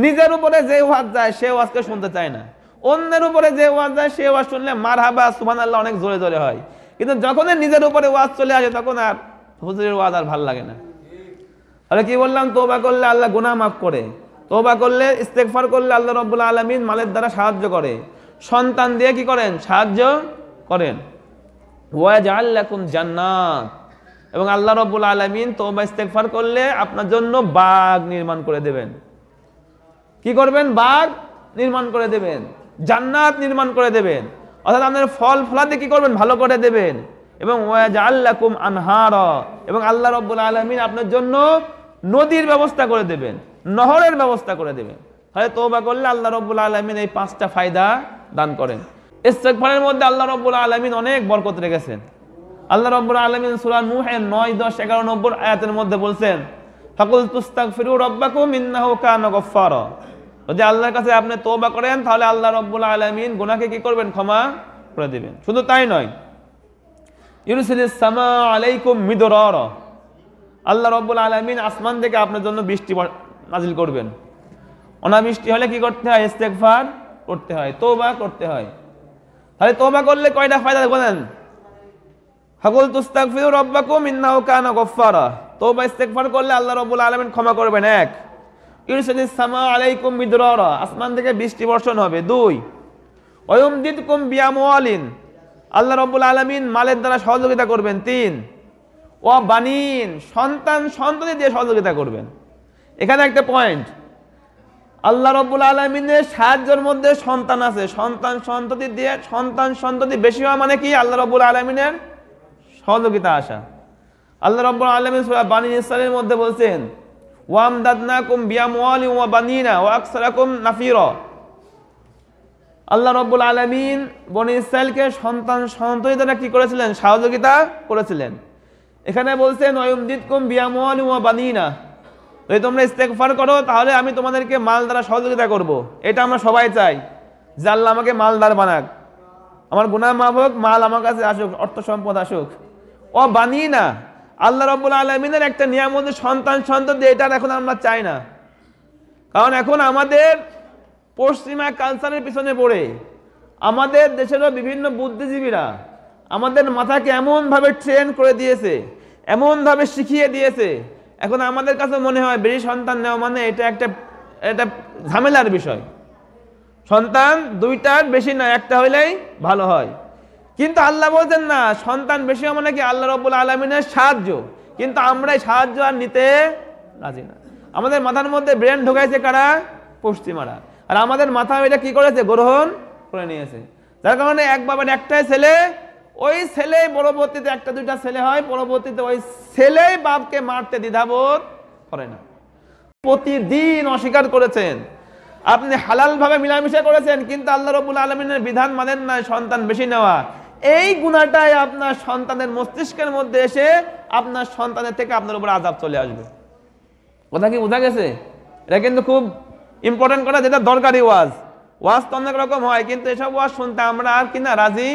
নিজের উপরে যে ওয়াজ যায় সে ওয়াজকে শুনতে চায় না, অন্যের উপরে যে ওয়াজ যায় সে ওয়াজ শুনলে মারহাবা সুবহানাল্লাহ অনেক জোরে জোরে হয়। কিন্তু যখন নিজের উপরে ওয়াজ চলে আসে তখন আর হুজুরের ওয়াজ আর ভালো লাগে না। তাহলে কি বললাম, তওবা করলে আল্লাহ গুনাহ মাফ করে, তওবা করলে ইস্তেগফার করলে আল্লাহ রাব্বুল আলামিন মালের দ্বারা সাহায্য করে, সন্তান দিয়ে কি করেন, সাহায্য করেন। ওয়া জাআল লাকুম জান্নাত, এবং আল্লাহ রাব্বুল আলামিন তওবা ইস্তেগফার করলে আপনার জন্য বাগ নির্মাণ করে দেবেন। কি করবেন, বাগ নির্মাণ করে দেবেন, জান্নাত নির্মাণ করে দেবেন, অর্থাৎ আপনার ফল ফলাতে কি করবেন, ভালো করে দেবেন। এবং ওয়া জাআল লাকুম আনহারা, এবং আল্লাহ রাব্বুল আলামিন আপনার জন্য নদীর ব্যবস্থা করে দেবেন, নহরের ব্যবস্থা করে দেবেন। তাহলে তওবা করলে আল্লাহ রাব্বুল আলামিন এই 5টা ফায়দা দান করেন। ইস্তেগফারের মধ্যে আল্লাহ রাব্বুল আলামিন অনেক বরকত রেখেছেন। আল্লাহ রাব্বুল আলামিন সূরা নূহের 9, 10, 11, 90 আয়াতের মধ্যে বলছেন, ফাকুল তুস্তাগফিরু রাব্বাকুম ইন্নাহু কানা গফফারা। যদি আল্লাহর কাছে আপনি তওবা করেন তাহলে আল্লাহ রাব্বুল আলামিন গুনাহকে কি করবেন, ক্ষমা করে দিবেন। শুধু তাই নয়, ইউরসিলিস সামা আলাইকুম মিদরারা, আল্লাহ রাব্বুল আলামিন আসমান থেকে আপনার জন্য বৃষ্টি নাজিল করবেন। অনাবৃষ্টি হলে কি করতে হয়, ইস্তেগফার করতে হয়, তওবা করতে হয়। তাহলে তওবা করলে কয়টা ফায়দা বলেন, ফাকুল তুস্তাগফিরু রাব্বাকুম ইন্নাহু কানা গফফারা, তওবা ইস্তেগফার করলে আল্লাহ রাব্বুল আলামিন ক্ষমা করবেন। 1, ইউরসিলিস সামা আলাইকুম মিদরারা, আসমান থেকে বৃষ্টি বর্ষণ হবে। 2, ওয়ায়ুমদিদকুম বিআমওয়ালিন, আল্লাহ রাব্বুল আলামিন মালের দ্বারা সহযোগিতা করবেন। 3, ওয়া বানিন, সন্তান সন্ততি দিয়ে সহযোগিতা করবেন। এখানে একটা পয়েন্ট, আল্লাহ রাব্বুল আলামিনের সাহায্যের মধ্যে সন্তান আছে, সন্তান সন্ততি দিয়ে, সন্তান সন্ততি বেশি হওয়া মানে কি, আল্লাহ রাব্বুল আলামিনের সহযোগিতা আসা। আল্লাহ রাব্বুল আলামিন সূরা বানি ইসরাঈলের মধ্যে বলছেন, ওয়ামদাদনাকুম বিআমওয়ালিন ওয়া বানিনা ওয়া আকসারাকুম নাফিরা, আল্লাহ রাব্বুল আলামিন বনি ইসরাঈলকে সন্তান সন্ততি দ্বারা কি করেছিলেন, সহযোগিতা করেছিলেন। এখানে বলছেন ওয়ায়ুমদিদকুম বিআমওয়ালিন ওয়া বানিনা, যদি তোমরা ইস্তেগফার করো তাহলে আমি তোমাদেরকে মাল দ্বারা সহযোগিতা করব। এটা আমরা সবাই চাই যে আল্লাহ আমাকে মালদার বানাক, আমার গুনাহ মাফ হোক, মাল আমার কাছে আসুক, অর্থ সম্পদ আসুক। ও বানিনা, আল্লাহ রাব্বুল আলামিনের একটা নিয়ামত সন্তান সন্ততি, এটা এখন আমরা চাই না। কারণ এখন আমাদের পশ্চিমা কালচারের পিছনে পড়ে আমাদের দেশেরও বিভিন্ন বুদ্ধিজীবীরা আমাদের মাথাকে এমনভাবে ট্রেন করে দিয়েছে, এমনভাবে শিখিয়ে দিয়েছে, এখন আমাদের কাছে মনে হয় বেশি সন্তান নেওয়া মানে এটা ঝামেলার বিষয়। সন্তান 2টার বেশি না, একটা হইলেই ভালো হয়। কিন্তু আল্লাহ বলছেন না, সন্তান বেশি হওয়া মানে কি আল্লাহ রাব্বুল আলামিনের সাহায্য, কিন্তু আমরা এই সাহায্য আর নিতে রাজি না। আমাদের মাথার মধ্যে ব্রেন ঢোকাইছে কারা, পশ্চিমারা, আর আমাদের মাথা এটা কি করেছে, গ্রহণ করে নিয়েছে। যার কারণে এক বাবার একটাই ছেলে, ওই ছেলে পরবর্তীতে 1, 2টা ছেলে হয়, পরবর্তীতে ওই ছেলেই বাপকে মারতে দ্বিধাবোধ করে না। প্রতিদিন অস্বীকার করেছেন, আপনি হালাল ভাবে মিলামিশা করেছেন, কিন্তু আল্লাহ রাব্বুল আলামিনের বিধান মানেন না, সন্তান বেশি নেওয়া। এই গুনাহটাই আপনার সন্তানের মস্তিষ্কের মধ্যে এসে আপনার সন্তানের থেকে আপনার উপর আযাব চলে আসবে। কথা কি বোঝা গেছে? এটা কিন্তু খুব ইম্পর্টেন্ট কথা, যেটা দরকারি ওয়াজ। ওয়াজ তো অনেক রকম হয়, কিন্তু এসব ওয়াজ শুনতে আমরা আর কিনা রাজি।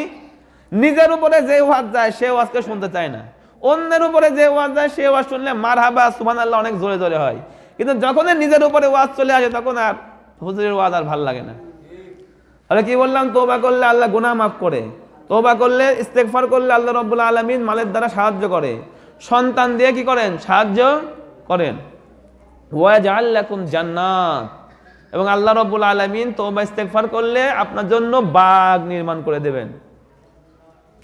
নিজের উপরে যে ওয়াজ যায় সে ওয়াজকে শুনতে চায় না, অন্যের উপরে যে ওয়াজ যায় সে ওয়াজ শুনলে মারহাবা সুবহানাল্লাহ অনেক জোরে জোরে হয়। কিন্তু যখন নিজের উপরে ওয়াজ চলে আসে তখন আর হুজুরের ওয়াজ আর ভালো লাগে না। তাহলে কি বললাম, তওবা করলে আল্লাহ গুনাহ মাফ করে, তওবা করলে ইস্তেগফার করলে আল্লাহ রাব্বুল আলামিন মালের দ্বারা সাহায্য করে, সন্তান দিয়ে কি করেন, সাহায্য করেন। ওয়া জাআল লাকুম জান্নাত, এবং আল্লাহ রাব্বুল আলামিন তওবা ইস্তেগফার করলে আপনার জন্য বাগ নির্মাণ করে দেবেন।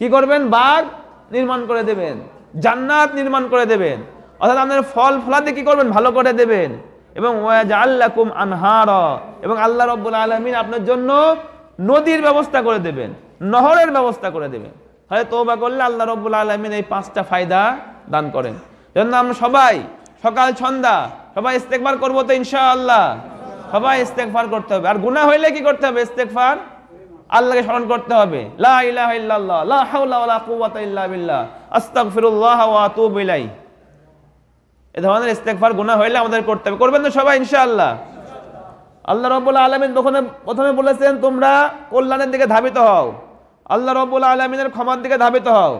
কি করবেন, বাগ নির্মাণ করে দেবেন, জান্নাত নির্মাণ করে দেবেন, অর্থাৎ আপনার ফল ফলাতে কি করবেন, ভালো করে দেবেন। এবং ওয়া জাআল লাকুম আনহারা, এবং আল্লাহ রাব্বুল আলামিন আপনার জন্য নদীর ব্যবস্থা করে দেবেন, নহরের ব্যবস্থা করে দেবেন। তাহলে তওবা করলে আল্লাহ রাব্বুল আলামিন এই 5টা ফায়দা দান করেন। এজন্য আমরা সবাই সকাল সন্ধ্যা সবাই ইস্তেগফার করব তো ইনশাআল্লাহ, সবাই ইস্তেগফার করতে হবে। আর গুনাহ হইলে কি করতে হবে, ইস্তেগফার, আল্লাহকে স্মরণ করতে হবে, লা ইলাহা ইল্লাল্লাহ, লা হাওলা ওয়ালা কুওয়াতা ইল্লা বিল্লাহ, আস্তাগফিরুল্লাহ ওয়া আতুবু ইলাইহি। এই ধরনের ইস্তেগফার গুনাহ হইলে আমাদের করতে হবে। করবেন তো সবাই ইনশাআল্লাহ। আল্লাহ রাব্বুল আলামিন প্রথমে বলেছেন তোমরা কল্যাণের দিকে ধাবিত হও, আল্লাহ রাব্বুল আলামিনের ক্ষমার দিকে ধাবিত হও।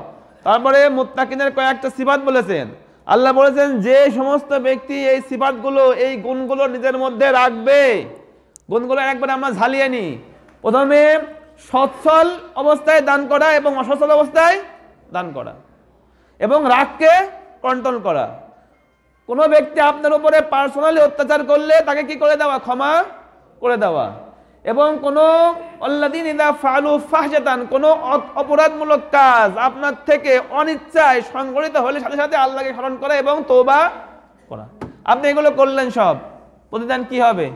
তারপরে মুত্তাকিনের কয়েকটা সিফাত বলেছেন, আল্লাহ বলেছেন যে সমস্ত ব্যক্তি এই সিফাতগুলো, এই গুণগুলো নিজের মধ্যে রাখবে, গুণগুলো একবার আমরা ঝালিয়ে নিই। প্রথমে সচ্ছল অবস্থায় দান করা এবং অসচ্ছল অবস্থায় দান করা, এবং রাগকে কন্ট্রোল করা। কোনো ব্যক্তি আপনার উপরে পার্সোনালি অত্যাচার করলে তাকে কি করে দেওয়া? ক্ষমা করে দেওয়া। এবং কোনো আল্লাযীনা ইযা ফাআলু ফাহশাতান, কোনো অপরাধমূলক কাজ আপনার থেকে অনিচ্ছায় সংঘটিত হলে সাথে সাথে আল্লাহকে স্মরণ করা এবং তওবা করা। আপনি এগুলো করলেন, সব প্রতিদান কি হবে?